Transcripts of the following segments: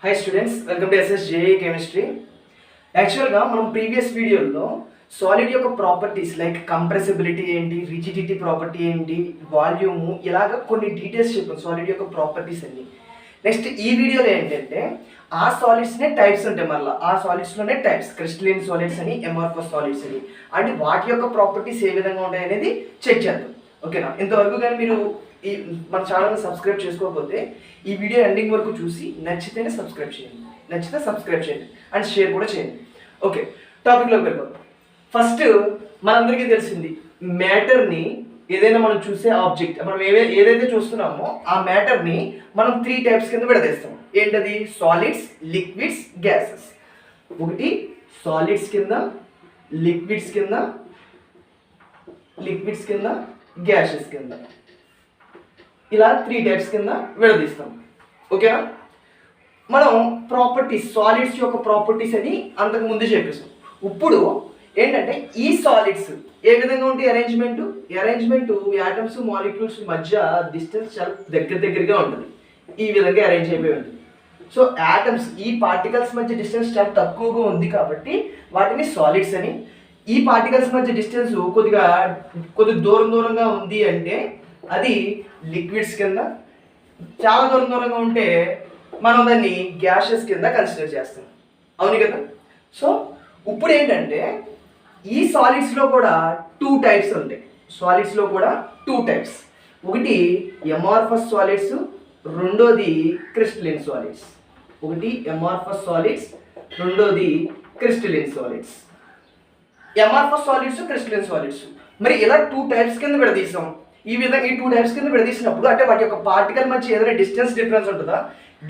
Hi students, welcome to SSJA chemistry. యాక్చువల్గా మనం previous వీడియోలో సాలిడ్ యొక్క ప్రాపర్టీస్ లైక్ కంప్రెసిబిలిటీ ఏంటి, రిజిడిటీ ప్రాపర్టీ ఏంటి, వాల్యూము ఇలాగ కొన్ని డీటెయిల్స్ చెప్పాం సాలిడ్ యొక్క ప్రాపర్టీస్ అన్ని. నెక్స్ట్ ఈ వీడియోలో ఏంటంటే ఆ సాలిడ్స్నే టైప్స్ ఉంటాయి, మళ్ళీ ఆ సాలిడ్స్లోనే టైప్స్, క్రిస్టలిన్ సాలిడ్స్ అని, అమార్ఫస్ సాలిడ్స్ అని, అంటే వాటి యొక్క ప్రాపర్టీస్ ఏ విధంగా ఉంటాయి అనేది చెక్ చేద్దాం. ఓకేనా? ఇంతవరకు కానీ మీరు ఈ మన ఛానల్ని సబ్స్క్రైబ్ చేసుకోకపోతే ఈ వీడియో ఎండింగ్ వరకు చూసి నచ్చితేనే సబ్స్క్రైబ్ చేయండి, నచ్చితే సబ్స్క్రైబ్ చేయండి అండ్ షేర్ కూడా చేయండి. ఓకే, టాపిక్లోకి వెళ్ళిపోతాం. ఫస్ట్ మనందరికీ తెలిసింది, మ్యాటర్ని ఏదైనా మనం చూసే ఆబ్జెక్ట్ మనం ఏదైతే చూస్తున్నామో ఆ మ్యాటర్ని మనం 3 టైప్స్ కింద విడదీస్తాం. ఏంటది? Solids, liquids, gases. ఒకటి సాలిడ్స్ కింద, లిక్విడ్స్ కింద, గ్యాసెస్ కింద, ఇలా 3 టైప్స్ కింద విడదీస్తాం. ఓకేనా? మనం ప్రాపర్టీస్, సాలిడ్స్ యొక్క ప్రాపర్టీస్ అని అంతకు ముందు చెప్పేసాం. ఇప్పుడు ఏంటంటే ఈ సాలిడ్స్ ఏ విధంగా ఉంటాయి అరేంజ్మెంట్ యాటమ్స్ మాలిక్యూల్స్ మధ్య డిస్టెన్స్ చాలా దగ్గరగా ఉంటుంది. ఈ విధంగా అరేంజ్ అయిపోయి ఉంటుంది. సో యాటమ్స్, ఈ పార్టికల్స్ మధ్య డిస్టెన్స్ చాలా తక్కువగా ఉంది కాబట్టి వాటిని సాలిడ్స్ అని, ఈ పార్టికల్స్ మధ్య డిస్టెన్స్ కొద్దిగా దూరంగా ఉంది అంటే అది లిక్విడ్స్ కింద, చాలా దూరంగా ఉంటే మనం దాన్ని గ్యాసెస్ కింద కన్సిడర్ చేస్తాం. అవును కదా? సో ఇప్పుడు ఏంటంటే ఈ సాలిడ్స్లో కూడా 2 టైప్స్ ఉంటాయి. సాలిడ్స్లో కూడా 2 టైప్స్. ఒకటి అమార్ఫస్ సాలిడ్స్, రెండోది క్రిస్టలిన్ సాలిడ్స్. ఒకటి అమార్ఫస్ సాలిడ్స్, రెండోది crystalline solids. Amorphous solids, crystalline solids. మరి ఇలా 2 టైప్స్ కింద విడదీసాం. ఈ విధంగా ఈ 2 టైప్స్ కింద విడదీసినప్పుడు అంటే వాటి యొక్క పార్టికల్ మధ్య ఏదైనా డిస్టెన్స్ డిఫరెన్స్ ఉంటుందా?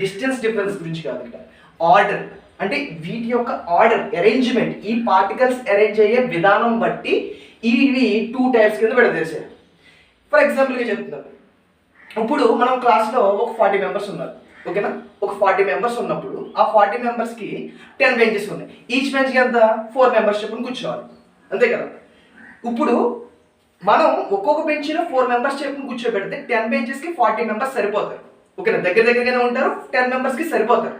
డిస్టెన్స్ డిఫరెన్స్ గురించి కాదు ఇక్కడ, ఆర్డర్ అంటే వీటి యొక్క ఆర్డర్, అరేంజ్మెంట్, ఈ పార్టికల్స్ అరేంజ్ అయ్యే విధానం బట్టి ఇవి 2 టైప్స్ కింద విడదీశారు. ఫర్ ఎగ్జాంపుల్గా చెప్తున్నాను, ఇప్పుడు మనం క్లాస్లో ఒక 40 మెంబర్స్ ఉన్నారు. ఓకేనా? ఒక 40 మెంబర్స్ ఉన్నప్పుడు ఆ 40 మెంబర్స్కి 10 బెంచెస్ ఉన్నాయి. ఈచ్ బెంచ్కి ఎంత? 4 మెంబర్స్ చెప్పుని కూర్చోవాలి, అంతే కదా? ఇప్పుడు మనం ఒక్కొక్క బెంచ్లో 4 మెంబర్స్ చెప్పుని కూర్చోబెడితే 10 బెంచెస్కి 40 మెంబర్స్ సరిపోతారు. ఓకేనా? దగ్గరగానే ఉంటారు, 10 మెంబర్స్కి సరిపోతారు.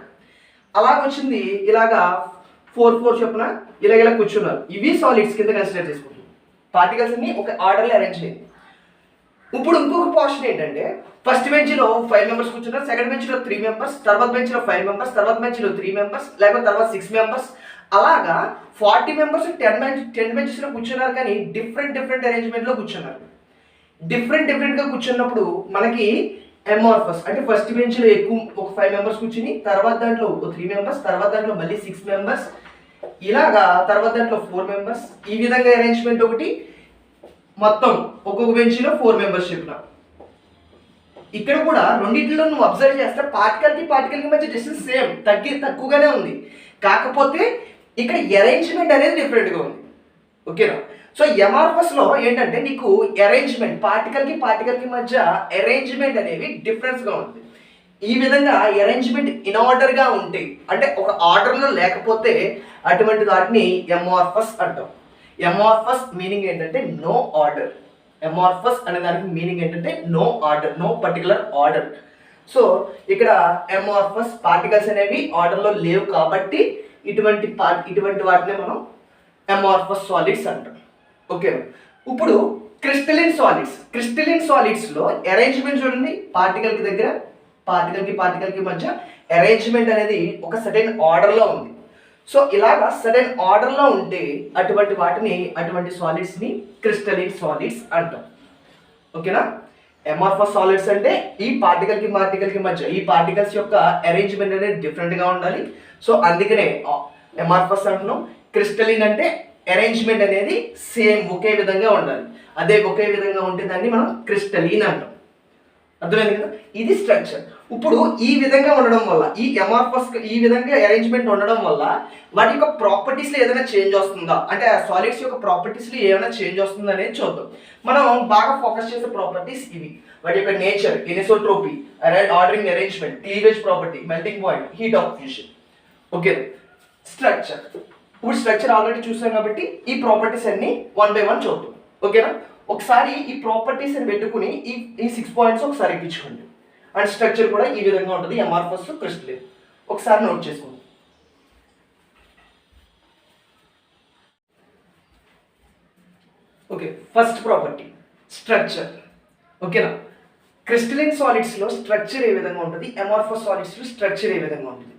అలాగొచ్చింది. ఇలాగా 4 చెప్పున ఇలా కూర్చున్నారు. ఇవి సాలిడ్స్ కింద కన్సిడర్ చేసుకుంటాం. పార్టికల్స్ అన్ని ఒక ఆర్డర్లో అరేంజ్ అయ్యింది. ఇప్పుడు ఇంకొక పోర్షన్ ఏంటంటే, ఫస్ట్ బెంచ్లో 5 మెంబర్స్ కూర్చున్నారు, సెకండ్ బెంచ్లో 3 మెంబర్స్, తర్వాత బెంచ్లో 5 మెంబర్స్, తర్వాత బెంచ్లో 3 మెంబర్స్, లేకపోతే తర్వాత 6 మెంబర్స్. అలాగా 40 మెంబర్స్ 10 బెంచెస్లో కూర్చున్నారు, కానీ డిఫరెంట్ అరేంజ్మెంట్లో కూర్చున్నారు. డిఫరెంట్గా కూర్చున్నప్పుడు మనకి అమార్ఫస్ అంటే ఫస్ట్ బెంచ్లో ఎక్కువ ఒక 5 మెంబర్స్ కూర్చుని, తర్వాత దాంట్లో 3 మెంబర్స్, తర్వాత దాంట్లో మళ్ళీ 6 మెంబర్స్, ఇలాగా తర్వాత దాంట్లో 4 మెంబర్స్. ఈ విధంగా అరేంజ్మెంట్ ఒకటి. మొత్తం ఒక్కొక్క బెంచ్లో 4 మెంబర్స్ చెప్పిన. ఇక్కడ కూడా రెండింటిలో నువ్వు అబ్జర్వ్ చేస్తే పార్టికల్కి మధ్య డిస్టెన్స్ సేమ్, తక్కువగానే ఉంది. కాకపోతే ఇక్కడ అరేంజ్మెంట్ అనేది డిఫరెంట్గా ఉంది. ఓకేనా? సో అమార్ఫస్లో ఏంటంటే నీకు అరేంజ్మెంట్, పార్టికల్కి మధ్య అరేంజ్మెంట్ అనేవి డిఫరెన్స్గా ఉంటుంది. ఈ విధంగా అరేంజ్మెంట్ ఇన్ఆర్డర్గా ఉంటాయి, అంటే ఒక ఆర్డర్లో లేకపోతే అటువంటి వాటిని అమార్ఫస్ అంటాం. అమార్ఫస్ మీనింగ్ ఏంటంటే నో ఆర్డర్. అమార్ఫస్ అనే దానికి మీనింగ్ ఏంటంటే no order, no particular order. So ఇక్కడ అమార్ఫస్ పార్టికల్స్ అనేవి ఆర్డర్లో లేవు కాబట్టి ఇటువంటి వాటిని మనం అమార్ఫస్ సాలిడ్స్ అంటాం. ఓకే, ఇప్పుడు క్రిస్టలిన్ సాలిడ్స్లో అరేంజ్మెంట్ చూడండి. పార్టికల్కి మధ్య అరేంజ్మెంట్ అనేది ఒక సర్టెన్ ఆర్డర్లో ఉంది. సో ఇలాగా సడన్ ఆర్డర్లో ఉంటే అటువంటి సాలిడ్స్ని క్రిస్టలిన్ సాలిడ్స్ అంటాం. ఓకేనా? అమార్ఫస్ సాలిడ్స్ అంటే ఈ పార్టికల్కి మధ్య ఈ పార్టికల్స్ యొక్క అరేంజ్మెంట్ అనేది డిఫరెంట్గా ఉండాలి. సో అందుకనే అమార్ఫస్ అంటున్నాం. క్రిస్టలిన్ అంటే అరేంజ్మెంట్ అనేది సేమ్, ఒకే విధంగా ఉండాలి. అదే ఒకే విధంగా ఉంటే దాన్ని మనం క్రిస్టలిన్ అంటాం. అర్థమైంది కదా? ఇది స్ట్రక్చర్. ఇప్పుడు ఈ విధంగా ఉండడం వల్ల, ఈ అమార్ఫస్ ఈ విధంగా అరేంజ్మెంట్ ఉండడం వల్ల వాటి యొక్క ప్రాపర్టీస్లో ఏదైనా చేంజ్ వస్తుందా, అంటే ఆ సాలిడ్స్ యొక్క ప్రాపర్టీస్లో ఏమైనా చేంజ్ వస్తుందా అనేది చూద్దాం. మనం బాగా ఫోకస్ చేసే ప్రాపర్టీస్ ఇవి. వాటి యొక్క nature, anisotropy, ordering arrangement, cleavage property, melting point, heat of fusion. Okay, structure. ఇప్పుడు స్ట్రక్చర్ ఆల్రెడీ చూసాం కాబట్టి ఈ ప్రాపర్టీస్ అన్ని 1 by 1 చూద్దాం. ఓకేనా? ఒకసారి ఈ ప్రాపర్టీస్ అని పెట్టుకుని ఈ 6 పాయింట్స్ ఒకసారి ఎక్కించుకోండి. అండ్ స్ట్రక్చర్ కూడా ఈ విధంగా ఉంటుంది, అమార్ఫస్ క్రిస్టలిన్. ఒకసారి నోట్ చేసుకోండి. Okay, first property structure. ఓకేనా, క్రిస్టలైన్ సాలిడ్స్లో స్ట్రక్చర్ ఏ విధంగా ఉంటుంది, అమార్ఫస్ సాలిడ్స్లో స్ట్రక్చర్ ఏ విధంగా ఉంటుంది.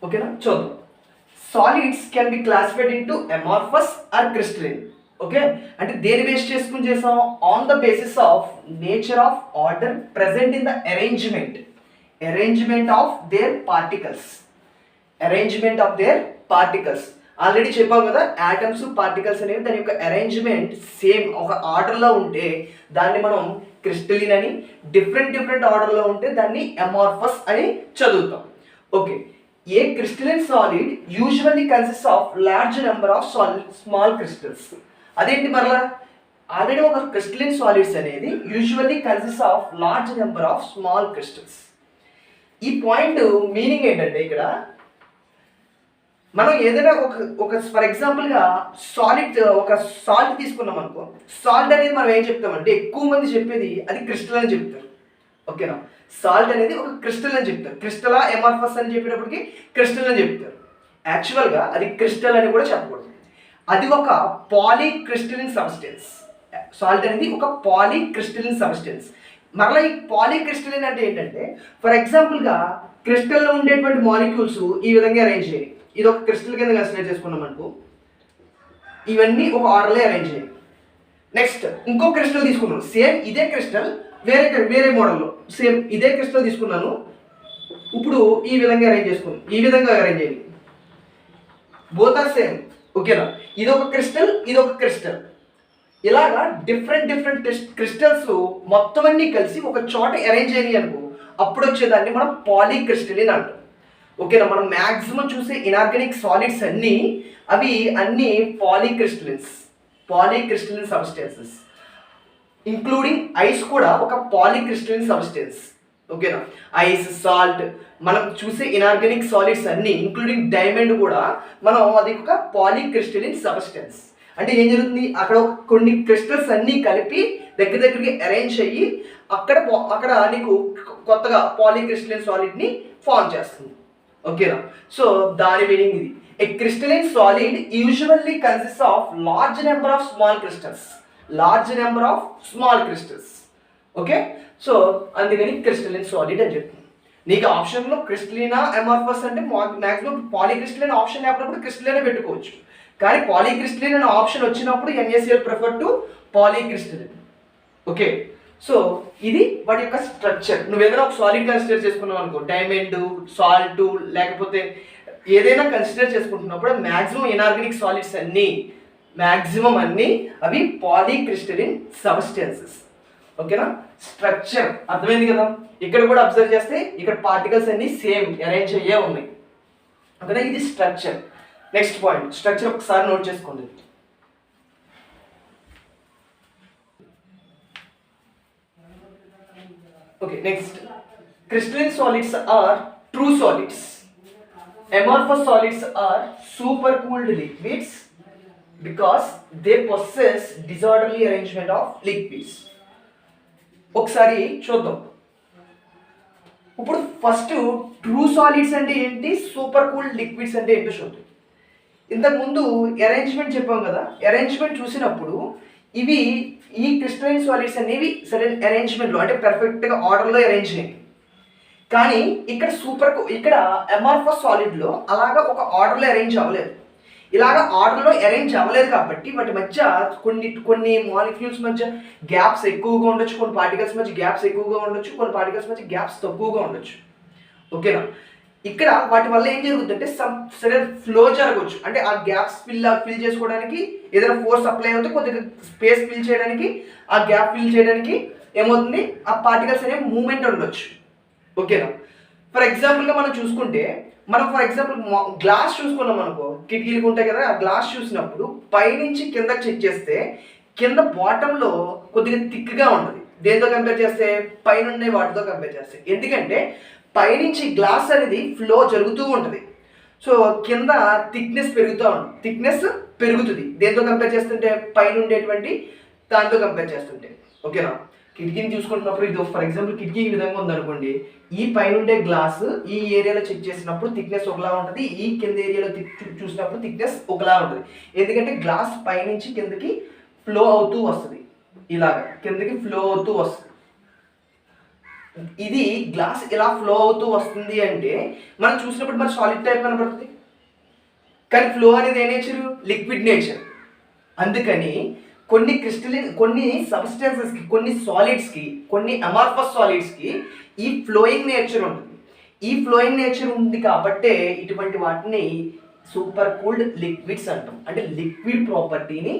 ఓకేనా, చూద్దాం. Solids can be classified into amorphous or crystalline. Okay, అంటే దేని బేస్ చేసుకుని చేసాం, on the basis of nature of order present in the arrangement of their particles. Already చెప్పాం కదా, యాటమ్స్ పార్టికల్స్ అనేవి దాని యొక్క అరేంజ్మెంట్ సేమ్ ఒక ఆర్డర్లో ఉంటే దాన్ని మనం క్రిస్టలిన్ అని, డిఫరెంట్ ఆర్డర్లో ఉంటే దాన్ని అమార్ఫస్ అని చదువుతాం. Okay, A crystalline solid usually consist of large number of small crystals. అదేంటి మరలా, ఆల్రెడీ ఒక క్రిస్టలైన్ సాలిడ్స్ అనేది usually consist of large number of small crystals. ఈ పాయింట్ మీనింగ్ ఏంటంటే, ఇక్కడ మనం ఏదైనా ఒక ఫర్ ఎగ్జాంపుల్గా ఒక సాల్ట్ తీసుకున్నాం అనుకో, సాల్ట్ అనేది మనం ఏం చెప్తామంటే, ఎక్కువ మంది చెప్పేది అది క్రిస్టల్ అని చెప్తారు. ఓకేనా, సాల్ట్ అనేది ఒక క్రిస్టల్ అని చెప్తారు. క్రిస్టలా ఎమార్ఫస్ అని చెప్పేటప్పటికి క్రిస్టల్ అని చెప్తారు. యాక్చువల్గా అది క్రిస్టల్ అని కూడా చెప్పకూడదు, అది ఒక పాలీక్రిస్టలిన్ సబ్స్టెన్స్. సాల్ట్ అనేది ఒక పాలీక్రిస్టలిన్ సబ్స్టెన్స్. మరలా ఈ పాలీక్రిస్టలిన్ అంటే ఏంటంటే, ఫర్ ఎగ్జాంపుల్గా క్రిస్టల్లో ఉండేటువంటి మాలిక్యూల్స్ ఈ విధంగా అరేంజ్ చేయాలి. ఇది ఒక క్రిస్టల్ కింద కన్సిడర్ చేసుకున్నాం అనుకో, ఇవన్నీ ఒక ఆర్డర్లో అరేంజ్ చేయాలి. నెక్స్ట్ ఇంకో క్రిస్టల్ తీసుకున్నాను, సేమ్ ఇదే క్రిస్టల్ వేరే మోడల్లో సేమ్ ఇదే క్రిస్టల్ తీసుకున్నాను. ఇప్పుడు ఈ విధంగా అరేంజ్ చేసుకున్నాను, ఈ విధంగా అరేంజ్ చేయాలి. Both are same. ఓకేనా, ఇది ఒక క్రిస్టల్. ఇలాగా డిఫరెంట్ క్రిస్టల్స్ మొత్తం అన్నీ కలిసి ఒక చోట అరేంజ్ అయ్యాయి అనుకో, అప్పుడు వచ్చేదాన్ని మనం పాలీక్రిస్టలిన్ అంటాం. ఓకేనా, మనం మ్యాక్సిమం చూసే ఇనార్గానిక్ సాలిడ్స్ అన్నీ పాలీక్రిస్టలిన్ సబ్స్టెన్సెస్. ఇంక్లూడింగ్ ఐస్ కూడా ఒక పాలీక్రిస్టలిన్ సబ్స్టెన్స్. ఓకేనా, ఐస్, సాల్ట్, మనం చూసే ఇనార్గానిక్ సాలిడ్స్ అన్నీ ఇంక్లూడింగ్ డైమండ్ కూడా అది ఒక పాలీక్రిస్టలిన్ సబ్స్టెన్స్. అంటే ఏం జరుగుతుంది, అక్కడ కొన్ని క్రిస్టల్స్ అన్నీ కలిపి దగ్గరికి అరేంజ్ అయ్యి అక్కడ నీకు కొత్తగా పాలీక్రిస్టలిన్ సాలిడ్ని ఫార్మ్ చేస్తుంది. ఓకేనా, సో దాని మీనింగ్ ఇది. A crystalline solid usually consist of large number of small crystals. Okay, so అందుకని క్రిస్టలైన్ సాలిడ్ అని చెప్తుంది. నీకు ఆప్షన్లో క్రిస్టలినా అమార్ఫస్ అంటే మ్యాక్సిమం పాలీక్రిస్టలైన్ ఆప్షన్ లేకపోతే క్రిస్టలైన్ పెట్టుకోవచ్చు. కానీ పాలీక్రిస్టలిన్ అనే ఆప్షన్ వచ్చినప్పుడు NaCl prefer to polycrystalline. Okay, so ఇది వాటి యొక్క స్ట్రక్చర్. నువ్వు ఏదైనా ఒక సాలిడ్ కన్సిడర్ చేసుకున్నావు అనుకో, డైమండ్, సాల్ట్, లేకపోతే ఏదైనా కన్సిడర్ చేసుకుంటున్నప్పుడు మ్యాక్సిమం ఇనార్గానిక్ సాలిడ్స్ అన్నీ అవి పాలీక్రిస్టలిన్ సబ్స్టెన్సెస్. ఓకేనా, స్ట్రక్చర్ అర్థమైంది కదా. ఇక్కడ కూడా అబ్జర్వ్ చేస్తే ఇక్కడ పార్టికల్స్ అన్నీ సేమ్ అరేంజ్ అయ్యే ఉన్నాయి. ఓకేనా, ఇది స్ట్రక్చర్. నెక్స్ట్ పాయింట్, స్ట్రక్చర్ ఒకసారి నోట్ చేసుకోండి. Okay, next, crystalline solids are true solids. Amorphous solids are supercooled liquids because they possess disorderly arrangement of liquids. ఒకసారి చూద్దాం. ఇప్పుడు ఫస్ట్ ట్రూ సాలిడ్స్ అంటే ఏంటి, సూపర్ కూల్డ్ లిక్విడ్స్ అంటే ఏంటో చూద్దాం. ఇంతకుముందు అరేంజ్మెంట్ చెప్పాం కదా, అరేంజ్మెంట్ చూసినప్పుడు ఈ క్రిస్టలైన్ సాలిడ్స్ అనేవి సరైన అరేంజ్మెంట్లో అంటే పర్ఫెక్ట్గా ఆర్డర్లో అరేంజ్ అయ్యాయి. కానీ ఇక్కడ అమార్ఫస్ సాలిడ్లో అలాగా ఒక ఆర్డర్లో అరేంజ్ అవ్వలేదు. ఇలాగ ఆర్డర్లో అరేంజ్ అవ్వలేదు కాబట్టి వాటి మధ్య కొన్ని మాలిక్యూల్స్ మధ్య గ్యాప్స్ ఎక్కువగా ఉండొచ్చు, కొన్ని పార్టికల్స్ మధ్య గ్యాప్స్ ఎక్కువగా ఉండొచ్చు, కొన్ని పార్టికల్స్ మధ్య గ్యాప్స్ తక్కువగా ఉండొచ్చు. ఓకేనా, ఇక్కడ వాటి వల్ల ఏం జరుగుతుందంటే సరైన ఫ్లో జరగవచ్చు. అంటే ఆ గ్యాప్స్ ఫిల్ చేసుకోవడానికి ఏదైనా ఫోర్స్ అప్లై అవుతే కొద్దిగా స్పేస్ ఫిల్ చేయడానికి, ఆ గ్యాప్ ఫిల్ చేయడానికి ఏమవుతుంది, ఆ పార్టికల్స్ అనేవి మూవ్మెంట్ ఉండొచ్చు. ఓకేనా, ఫర్ ఎగ్జాంపుల్గా మనం చూసుకుంటే, గ్లాస్ చూసుకున్నాం అనుకో, కిటికీలు ఉంటాయి కదా, ఆ గ్లాస్ చూసినప్పుడు పైనుంచి కిందకి చెక్ చేస్తే కింద బాటంలో కొద్దిగా థిక్గా ఉంటుంది. దేంతో కంపేర్ చేస్తే, పైన వాటితో కంపేర్ చేస్తే. ఎందుకంటే పైనుంచి గ్లాస్ అనేది ఫ్లో జరుగుతూ ఉంటుంది. సో కింద థిక్నెస్ పెరుగుతుంది. దేంతో కంపేర్ చేస్తుంటే, పైన ఉండేటువంటి దాంతో కంపేర్ చేస్తుంటే. ఓకేనా, కిటికీని చూసుకుంటున్నప్పుడు ఇది ఫర్ ఎగ్జాంపుల్ కిటికీ ఈ విధంగా ఉందనుకోండి, ఈ పైన ఉండే గ్లాస్ ఈ ఏరియాలో చెక్ చేసినప్పుడు థిక్నెస్ ఒకలా ఉంటుంది, ఈ కింద ఏరియాలో చూసినప్పుడు థిక్నెస్ ఒకలా ఉంటుంది. ఎందుకంటే గ్లాస్ పైనుంచి కిందకి ఫ్లో అవుతూ వస్తుంది, ఇలాగ కిందకి ఫ్లో అవుతూ వస్తుంది. ఇది గ్లాస్ ఇలా ఫ్లో అవుతూ వస్తుంది అంటే మనం చూసినప్పుడు మన సాలిడ్ టైప్ కనబడుతుంది, కానీ ఫ్లో అనేది ఏ నేచర్? Liquid nature. అందుకని కొన్ని క్రిస్టలిన్, కొన్ని సబ్స్టెన్సెస్కి, కొన్ని సాలిడ్స్కి, కొన్ని అమార్ఫస్ సాలిడ్స్కి ఈ ఫ్లోయింగ్ నేచర్ ఉంటుంది. ఈ ఫ్లోయింగ్ నేచర్ ఉంది కాబట్టే ఇటువంటి వాటిని సూపర్ కూల్డ్ లిక్విడ్స్ అంటాం. అంటే లిక్విడ్ ప్రాపర్టీని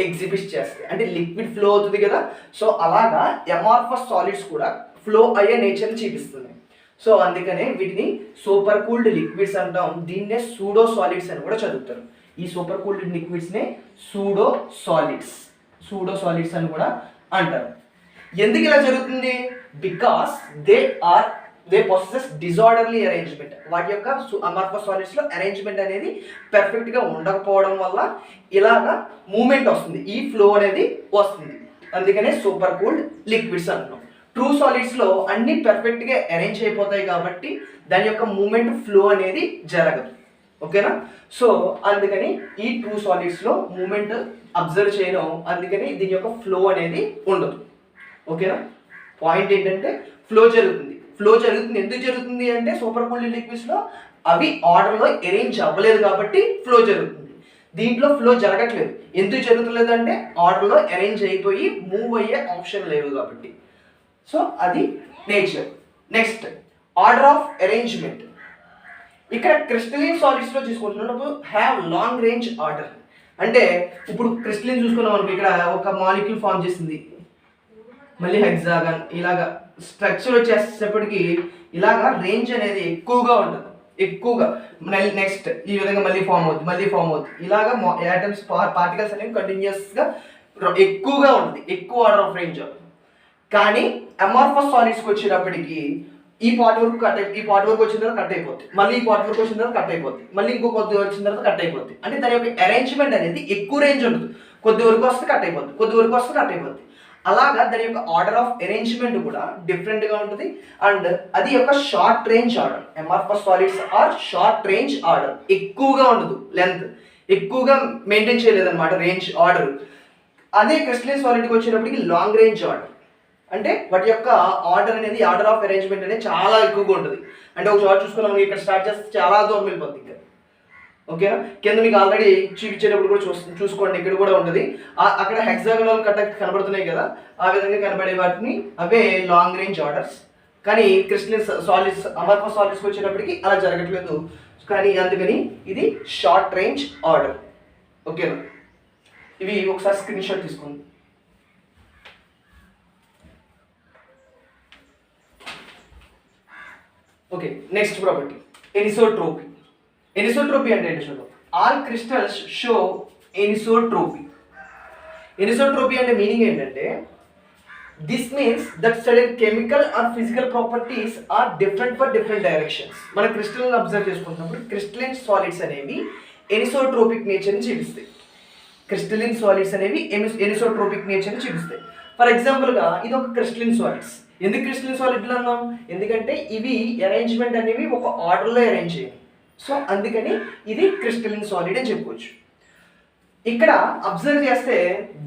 ఎగ్జిబిట్ చేస్తాయి, అంటే లిక్విడ్ ఫ్లో అవుతుంది కదా. సో అలాగా అమార్ఫస్ సాలిడ్స్ కూడా ఫ్లో అయ్యే నేచర్ని చూపిస్తుంది. సో అందుకనే వీటిని సూపర్ కూల్డ్ లిక్విడ్స్ అంటాం. దీన్నే సూడో సాలిడ్స్ అని కూడా చదువుతారు. ఈ సూపర్ కూల్డ్ లిక్విడ్స్నే సూడో సాలిడ్స్ అని కూడా అంటారు. ఎందుకు ఇలా జరుగుతుంది? Because they possess disorderly arrangement. వాటి యొక్క అమార్ఫస్ సాలిడ్స్లో అరేంజ్మెంట్ అనేది పర్ఫెక్ట్గా ఉండకపోవడం వల్ల ఇలాగా మూమెంట్ వస్తుంది, ఈ ఫ్లో అనేది వస్తుంది. అందుకనే సూపర్ కూల్డ్ లిక్విడ్స్ అంటున్నాం. ట్రూ సాలిడ్స్లో అన్ని పర్ఫెక్ట్గా అరేంజ్ అయిపోతాయి కాబట్టి దాని యొక్క మూమెంట్ ఫ్లో అనేది జరగదు. ఓకేనా? సో అందుకని ఈ ట్రూ సాలిడ్స్లో మూమెంట్ అబ్జర్వ్ చేయడం, అందుకని దీని యొక్క ఫ్లో అనేది ఉండదు. ఓకేనా? పాయింట్ ఏంటంటే ఫ్లో జరుగుతుంది. ఎందుకు జరుగుతుంది అంటే సూపర్ కూల్డ్ లిక్విడ్స్లో అవి ఆర్డర్లో అరేంజ్ అవ్వలేదు కాబట్టి ఫ్లో జరుగుతుంది. దీంట్లో ఫ్లో జరగట్లేదు. ఎందుకు జరుగుతలేదు అంటే ఆర్డర్లో అరేంజ్ అయిపోయి మూవ్ అయ్యే ఆప్షన్ లేవు కాబట్టి. సో అది nature. Next order of arrangement. ఇక్కడ క్రిస్టలిన్ సాలిడ్స్లో చూసుకుంటున్నప్పుడు హ్యావ్ లాంగ్ రేంజ్ ఆర్డర్. అంటే ఇప్పుడు క్రిస్టలిన్ చూసుకున్నాం అనుకో, ఇక్కడ ఒక మాలిక్యూల్ ఫామ్ చేసింది, మళ్ళీ హెక్సాగన్, ఇలాగా స్ట్రక్చర్ వచ్చేసేపటికి ఇలాగా రేంజ్ అనేది ఎక్కువగా ఉంటుంది. నెక్స్ట్ ఈ విధంగా మళ్ళీ ఫామ్ అవుతుంది. ఇలాగా యాటమ్స్ పార్టికల్స్ అనేవి కంటిన్యూస్గా ఎక్కువగా ఉంటుంది, ఎక్కువ ఆర్డర్ ఆఫ్ రేంజ్. కానీ అమార్ఫస్ సాలిడ్స్కి వచ్చేటప్పటికి ఈ పార్ట్ వరకు వచ్చిన తర్వాత కట్ అయిపోతుంది, మళ్ళీ ఈ పార్ట్ వరకు వచ్చిన తర్వాత కట్ అయిపోతుంది, మళ్ళీ ఇంకో కొద్ది వచ్చిన తర్వాత కట్ అయిపోతుంది. అంటే దాని యొక్క అరేంజ్మెంట్ అనేది ఎక్కువ రేంజ్ ఉంటుంది. కొద్ది వరకు వస్తే కట్ అయిపోతుంది, అలాగా దాని యొక్క ఆర్డర్ ఆఫ్ అరేంజ్మెంట్ కూడా డిఫరెంట్గా ఉంటుంది. అండ్ అది యొక్క short range order. Amorphous solids are short range order. ఎక్కువగా ఉండదు, లెంత్ ఎక్కువగా మెయింటైన్ చేయలేదన్నమాట రేంజ్ ఆర్డర్. అదే క్రిస్టలిన్ సాలిడ్కి వచ్చేటప్పటికి లాంగ్ రేంజ్ ఆర్డర్. అంటే వాటి యొక్క ఆర్డర్ అనేది, ఆర్డర్ ఆఫ్ అరేంజ్మెంట్ అనేది చాలా ఎక్కువగా ఉంటుంది. అంటే ఒక చోట చూసుకున్నాం, ఇక్కడ స్టార్ట్ చేస్తే చాలా దూరం వెళ్ళిపోతుంది ఇంకా. ఓకేనా? కింద మీకు ఆల్రెడీ చూపించేటప్పుడు కూడా చూసుకోండి, ఇక్కడ కూడా ఉంటుంది. అక్కడ హెక్సాగనల్ కనబడుతున్నాయి కదా, ఆ విధంగా కనబడే వాటిని అవే లాంగ్ రేంజ్ ఆర్డర్స్. కానీ క్రిస్టలిన్ సాలిడ్స్, అమార్ఫస్ సాలిడ్స్కి వచ్చేటప్పటికి అలా జరగట్లేదు. కానీ అందుకని ఇది షార్ట్ రేంజ్ ఆర్డర్. ఓకేనా? ఇవి ఒకసారి స్క్రీన్ షాట్ తీసుకోండి. Okay, next property anisotropy. Anisotropy అంటే ఏంటి చూద్దాం. All crystals show anisotropy. Anisotropy అంటే మీనింగ్ ఏంటంటే this means that certain chemical or physical properties are different for different directions. మన క్రిస్టల్ని అబ్జర్వ్ చేసుకుంటున్నప్పుడు క్రిస్టలిన్ సాలిడ్స్ అనేవి ఎనిసోట్రోపిక్ నేచర్ని చూపిస్తాయి. క్రిస్టలిన్ సాలిడ్స్ అనేవి ఎనిసోట్రోపిక్ నేచర్ని చూపిస్తాయి. ఫర్ ఎగ్జాంపుల్గా ఇది ఒక క్రిస్టలిన్ సాలిడ్స్. ఎందుకు క్రిస్టలిన్ సాలిడ్లు అన్నాం? ఎందుకంటే ఇవి అరేంజ్మెంట్ అనేవి ఒక ఆర్డర్లో అరేంజ్ అయ్యాయి. సో అందుకని ఇది క్రిస్టలిన్ సాలిడ్ అని చెప్పుకోవచ్చు. ఇక్కడ అబ్జర్వ్ చేస్తే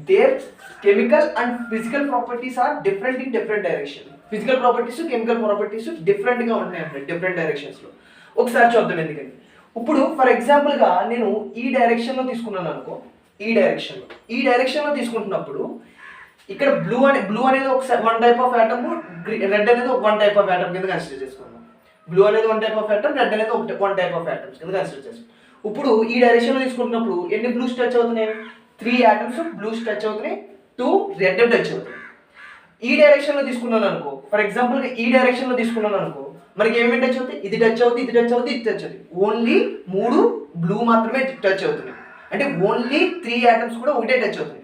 their chemical and physical properties are different in different direction. Physical properties, chemical properties డిఫరెంట్గా ఉంటాయి డిఫరెంట్ డైరెక్షన్స్లో. ఒకసారి చూద్దాం ఎందుకని. ఇప్పుడు ఫర్ ఎగ్జాంపుల్గా నేను ఈ డైరెక్షన్లో తీసుకున్నాను అనుకో, ఈ డైరెక్షన్లో తీసుకుంటున్నప్పుడు ఇక్కడ బ్లూ అనేది ఒక one type of atom, red అనేది ఒక వన్ టైప్ ఆఫ్ యాటమ్ కింద కన్సిడర్ చేసుకున్నాం. బ్లూ అనేది one type of atom, red అనేది వన్ టైప్ ఆఫ్ యాటమ్స్ కింద కన్సిడర్ చేసుకున్నాం. ఇప్పుడు ఈ డైరెక్షన్లో తీసుకుంటున్నప్పుడు ఎన్ని బ్లూస్ టచ్ అవుతున్నాయి? 3 యాటమ్స్ బ్లూస్ టచ్ అవుతున్నాయి, 2 రెడ్ టచ్ అవుతున్నాయి. ఈ డైరెక్షన్లో తీసుకున్నాను అనుకో, ఫర్ ఎగ్జాంపుల్గా ఈ డైరెక్షన్లో తీసుకున్నాను అనుకో, మనకి ఏమేమి టచ్ అవుతాయి? ఇది టచ్ అవుతుంది, ఇది టచ్ అవుతుంది, ఇది టచ్ అవుతుంది. ఓన్లీ 3 బ్లూ మాత్రమే టచ్ అవుతున్నాయి. అంటే ఓన్లీ 3 యాటమ్స్ కూడా ఒకటే టచ్ అవుతుంది.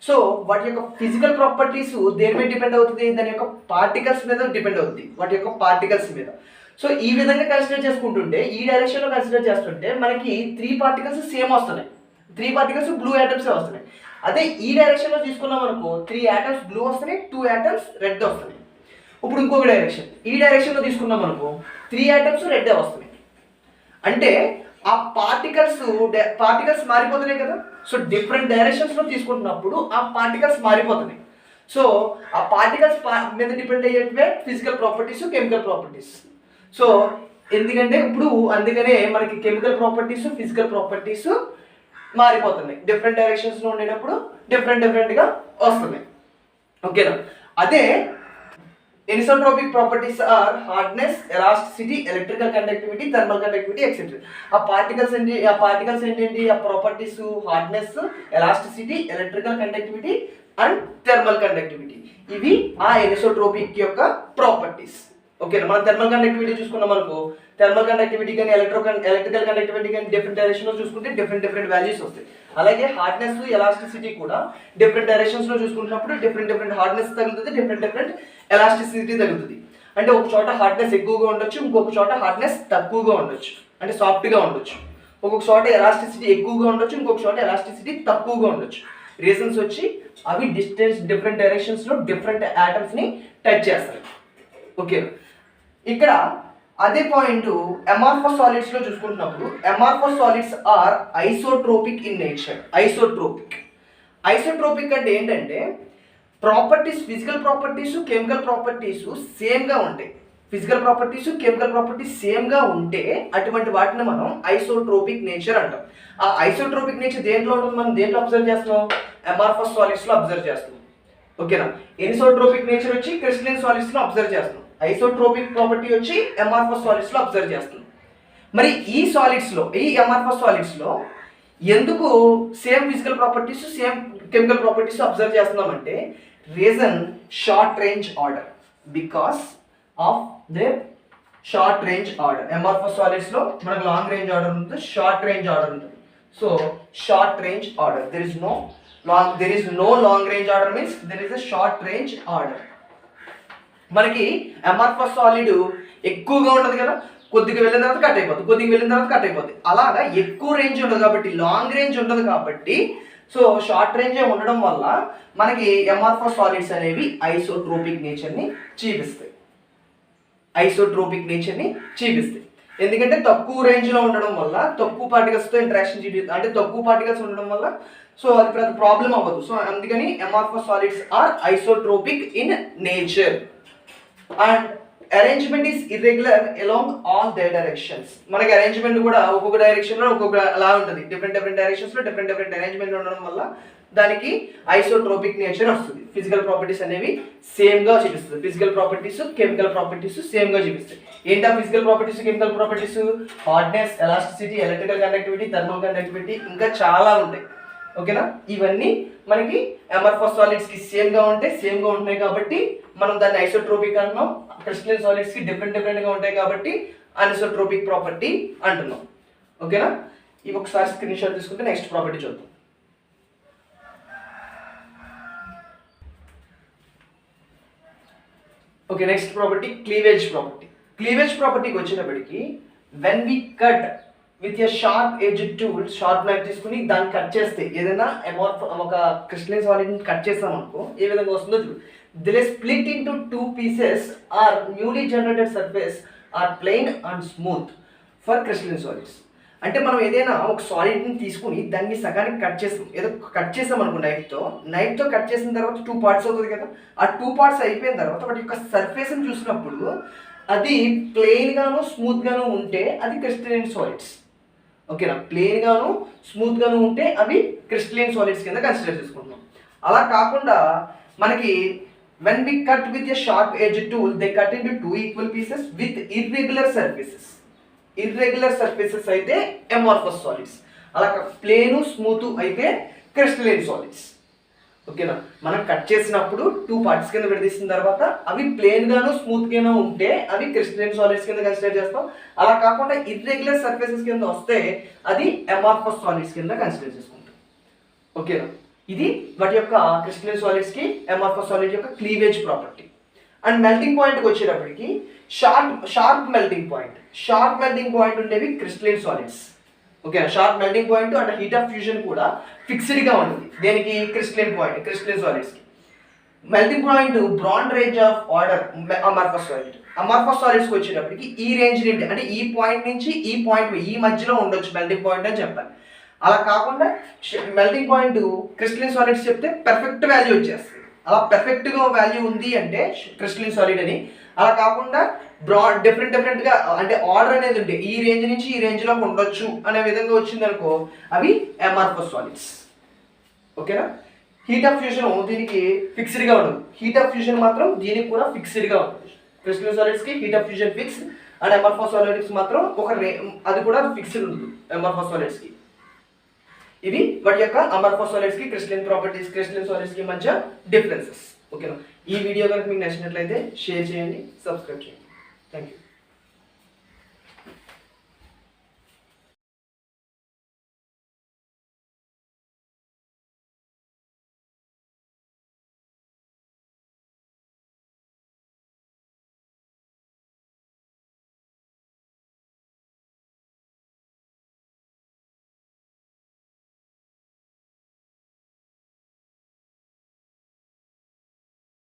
సో వాటి యొక్క ఫిజికల్ ప్రాపర్టీస్ దేని మీద డిపెండ్ అవుతుంది? దాని యొక్క పార్టికల్స్ మీద డిపెండ్ అవుతుంది, వాటి యొక్క పార్టికల్స్ మీద. సో ఈ విధంగా కన్సిడర్ చేసుకుంటుంటే, ఈ డైరెక్షన్లో కన్సిడర్ చేస్తుంటే మనకి 3 పార్టికల్స్ సేమ్ వస్తున్నాయి, 3 పార్టికల్స్ బ్లూ యాటమ్సే వస్తున్నాయి. అదే ఈ డైరెక్షన్లో తీసుకున్నాం అనుకో 3 ఆటమ్స్ బ్లూ వస్తున్నాయి, 2 ఆటమ్స్ రెడ్ వస్తున్నాయి. ఇప్పుడు ఇంకొక డైరెక్షన్, ఈ డైరెక్షన్లో తీసుకున్నాం అనుకో 3 ఆటమ్స్ రెడ్ వస్తున్నాయి. అంటే ఆ పార్టికల్స్ మారిపోతున్నాయి కదా. సో డిఫరెంట్ డైరెక్షన్స్లో తీసుకుంటున్నప్పుడు ఆ పార్టికల్స్ మారిపోతున్నాయి. సో ఆ పార్టికల్స్ మీద డిపెండ్ అయ్యేటివే physical properties, chemical properties. So ఎందుకంటే ఇప్పుడు అందుకనే మనకి కెమికల్ ప్రాపర్టీస్, ఫిజికల్ ప్రాపర్టీస్ మారిపోతున్నాయి. డిఫరెంట్ డైరెక్షన్స్లో ఉండేటప్పుడు డిఫరెంట్గా వస్తున్నాయి. ఓకేనా. అదే anisotropic properties are hardness, elasticity, electrical conductivity, thermal conductivity etcetera. ఆ పార్టికల్స్ ఏంటి? ఆ properties hardness, elasticity, electrical conductivity and thermal conductivity. ఇవి ఆ ఎనిసోట్రోపిక్ యొక్క ప్రాపర్టీస్. ఓకేనా. మనం థర్మల్ కండక్టివిటీ చూసుకున్నాం అనుకో, థర్మల్ కండక్టివిటీ కానీ ఎలక్ట్రికల్ కండక్టివిటీ కానీ డిఫరెంట్ డైరెక్షన్లో చూసుకుంటే డిఫరెంట్ వాల్యూస్ వస్తాయి. అలాగే హార్డ్నెస్, ఎలాస్టిసిటీ కూడా డిఫరెంట్ డైరెక్షన్స్లో చూసుకున్నప్పుడు డిఫరెంట్ హార్డ్నెస్ తగులుతుంది, డిఫరెంట్ ఎలాస్టిసిటీ తగులుతుంది. అంటే ఒక చోట హార్డ్నెస్ ఎక్కువగా ఉండొచ్చు, ఇంకొక చోట హార్డ్నెస్ తక్కువగా ఉండొచ్చు, అంటే సాఫ్ట్గా ఉండొచ్చు. ఒక్కొక్క చోట ఎలాస్టిసిటీ ఎక్కువగా ఉండొచ్చు, ఇంకొక చోట ఎలాస్టిసిటీ తక్కువగా ఉండొచ్చు. రీజన్స్ వచ్చి అవి డిఫరెంట్ డైరెక్షన్స్లో డిఫరెంట్ ఆటమ్స్ని టచ్ చేస్తాయి. ఓకే. ఇక్కడ అదే పాయింట్ అమార్ఫస్ సాలిడ్స్ లో చూసుకుంటున్నప్పుడు amorphous solids are isotropic in nature. Isotropic అంటే ఏంటంటే properties, physical properties, chemical properties సేమ్గా ఉంటాయి. ఫిజికల్ ప్రాపర్టీస్, కెమికల్ ప్రాపర్టీస్ సేమ్గా ఉంటే అటువంటి వాటిని మనం ఐసోట్రోపిక్ నేచర్ అంటాం. ఆ ఐసోట్రోపిక్ నేచర్ దేంట్లో ఉంటుంది? మనం దేంట్లో అబ్జర్వ్ చేస్తున్నాం? అమార్ఫస్ సాలిడ్స్ లో అబ్జర్వ్ చేస్తున్నాం. ఓకేనా. ఎనిసోట్రోపిక్ నేచర్ వచ్చి క్రిస్టలిన్ సాలిడ్స్ లో అబ్జర్వ్ చేస్తున్నాం. ఐసోట్రోపిక్ ప్రాపర్టీ వచ్చి అమార్ఫస్ సాలిడ్స్ లో అబ్జర్వ్ చేస్తున్నాం. మరి ఈ అమార్ఫస్ సాలిడ్స్ లో ఎందుకు same physical properties, same chemical properties observe చేస్తున్నామంటే reason short range order. Because of their short range order. Amorphous solids లో మనకు లాంగ్ రేంజ్ ఆర్డర్ ఉంటుంది, షార్ట్ రేంజ్ ఆర్డర్ ఉంటుంది. So short range order, there is no long range order, means there is a short range order. మనకి amorphous solid ఎక్కువగా ఉండదు కదా, కొద్దిగా వెళ్ళిన తర్వాత కట్ అయిపోద్ది, అలాగా ఎక్కువ రేంజ్ ఉండదు కాబట్టి, లాంగ్ రేంజ్ ఉండదు కాబట్టి, సో షార్ట్ రేంజ్ ఉండడం వల్ల మనకి అమార్ఫస్ సాలిడ్స్ అనేవి ఐసోట్రోపిక్ నేచర్ని చూపిస్తాయి. ఎందుకంటే తక్కువ రేంజ్లో ఉండడం వల్ల, తక్కువ పార్టికల్స్తో ఇంటరాక్షన్ అంటే తక్కువ పార్టికల్స్ ఉండడం వల్ల సో అది పెద్ద ప్రాబ్లం అవ్వదు. సో అందుకని amorphous solids are isotropic in nature. And arrangement is irregular along all the directions. మనకి అరేంజ్మెంట్ కూడా ఒక్కొక్క డైరెక్షన్లో ఒక్కొక్క అలా ఉంటుంది. డిఫరెంట్ డైరెక్షన్స్లో డిఫరెంట్ అరేంజ్మెంట్ ఉండడం వల్ల దానికి ఐసోట్రోపిక్ నేచర్ వస్తుంది. ఫిజికల్ ప్రాపర్టీస్ అనేవి సేమ్గా చూపిస్తుంది. ఫిజికల్ ప్రాపర్టీస్, కెమికల్ ప్రాపర్టీస్ సేమ్గా చూపిస్తాయి. ఏంటా physical properties, chemical properties? Hardness, elasticity, electrical conductivity, thermal conductivity, ఇంకా చాలా ఉంటాయి. ఓకేనా. ఇవన్నీ మనకి అమార్ఫస్ సాలిడ్స్ కి సేమ్గా ఉంటున్నాయి కాబట్టి మనం దాన్ని ఐసోట్రోపిక్ అంటున్నాం. క్రిస్టలిన్ సాలిడ్స్ కి డిఫరెంట్గా ఉంటాయి కాబట్టి అనిసోట్రోపిక్ ప్రాపర్టీ అంటున్నాం. ఓకేనా. ఇవి ఒకసారి స్క్రీన్ షాట్ తీసుకుంటే నెక్స్ట్ ప్రాపర్టీ చూద్దాం. ఓకే, నెక్స్ట్ ప్రాపర్టీ క్లీవేజ్ ప్రాపర్టీకి వచ్చేటప్పటికి when we cut with a sharp edge tool, sharp knife తీసుకుని దాన్ని కట్ చేస్తే, ఏదైనా ఒక క్రిస్టలిన్ సాలిడ్ కట్ చేస్తాం అనుకో ఏ విధంగా వస్తుందో చూడు. They'll split into 2 pieces are newly generated surface are plain and smooth for crystalline solids. అంటే మనం ఏదైనా ఒక సాలిడ్ని తీసుకుని దాన్ని సగానికి కట్ చేసాం అనుకో నైఫ్తో కట్ చేసిన తర్వాత 2 parts అవుతుంది కదా. ఆ 2 parts అయిపోయిన తర్వాత వాటి యొక్క సర్ఫేస్ని చూసినప్పుడు అది ప్లెయిన్గాను స్మూత్గాను ఉంటే అది క్రిస్టలిన్ సాలిడ్స్. ఓకేనా. ప్లెయిన్గాను స్మూత్గాను ఉంటే అవి క్రిస్టలిన్ సాలిడ్స్ కింద కన్సిడర్ చేసుకుంటున్నాం. అలా కాకుండా మనకి when we cut with a sharp edge tool, they cut into 2 equal pieces with irregular surfaces అయితే అమార్ఫస్ సాలిడ్స్. అలా ప్లేన్ స్మూత్ అయితే క్రిస్టలిన్ సాలిడ్స్. ఓకేనా. మనం కట్ చేసినప్పుడు 2 parts కింద విడదీసిన తర్వాత అవి ప్లేన్ గాను స్మూత్ గాను ఉంటే అవి క్రిస్టలిన్ సాలిడ్స్ కింద కన్సిడర్ చేస్తాం. అలా కాకుండా ఇర్రెగ్యులర్ సర్ఫేసెస్ కింద వస్తే అది అమార్ఫస్ సాలిడ్స్ కింద కన్సిడర్ చేసుకుంటాం. ఓకేనా. ఇది వాటి యొక్క క్రిస్టలిన్ సాలిడ్స్ కి అమార్ఫస్ సాలిడ్ యొక్క క్లీవేజ్ ప్రాపర్టీ. అండ్ మెల్టింగ్ పాయింట్కి వచ్చేటప్పటికి షార్ప్ మెల్టింగ్ పాయింట్ ఉండేవి క్రిస్టలిన్ సాలిడ్స్. ఓకేనా. Sharp melting point and heat of fusion కూడా ఫిక్స్డ్గా ఉంటుంది. దేనికి? క్రిస్టలిన్ పాయింట్, క్రిస్టలిన్ సాలిడ్స్కి. Melting point broad range of order amorphous solid. Amorphous సాలిడ్స్కి వచ్చేటప్పటికి ఈ రేంజ్ నుండి, అంటే ఈ పాయింట్ నుంచి ఈ పాయింట్ ఈ మధ్యలో ఉండొచ్చు మెల్టింగ్ పాయింట్ అని చెప్పాలి. అలా కాకుండా మెల్టింగ్ పాయింట్ క్రిస్టలిన్ సాలిడ్స్ చెప్తే పర్ఫెక్ట్ వాల్యూ వచ్చేస్తుంది. అలా పర్ఫెక్ట్గా వాల్యూ ఉంది అంటే క్రిస్టలిన్ సాలిడ్ అని. అలా కాకుండా బ్రాడ్ డిఫరెంట్గా అంటే ఆర్డర్ అనేది ఉంటే ఈ రేంజ్ నుంచి ఈ రేంజ్లో ఉండొచ్చు అనే విధంగా వచ్చిందనుకో అవి అమార్ఫస్ సాలిడ్స్. ఓకేనా. హీట్ ఆఫ్ ఫ్యూజన్ దీనికి ఫిక్స్డ్గా ఉండదు, హీట్ ఆఫ్ ఫ్యూజన్ మాత్రం దీనికి కూడా ఫిక్స్డ్గా ఉంటుంది. క్రిస్టలిన్ సాలిడ్స్కి heat of fusion fix and amorphous solids మాత్రం అది కూడా ఫిక్స్డ్ ఉంటుంది అమార్ఫస్ సాలిడ్స్కి. ఇవి వాటి యొక్క అమార్ఫస్ సాలిడ్స్కి క్రిస్టలిన్ ప్రాపర్టీస్, క్రిస్టలిన్ సాలిడ్స్కి మధ్య డిఫరెన్సెస్. ఓకేనా. ఈ వీడియో కనుక మీకు నచ్చినట్లయితే షేర్ చేయండి, సబ్స్క్రైబ్ చేయండి. Thank you.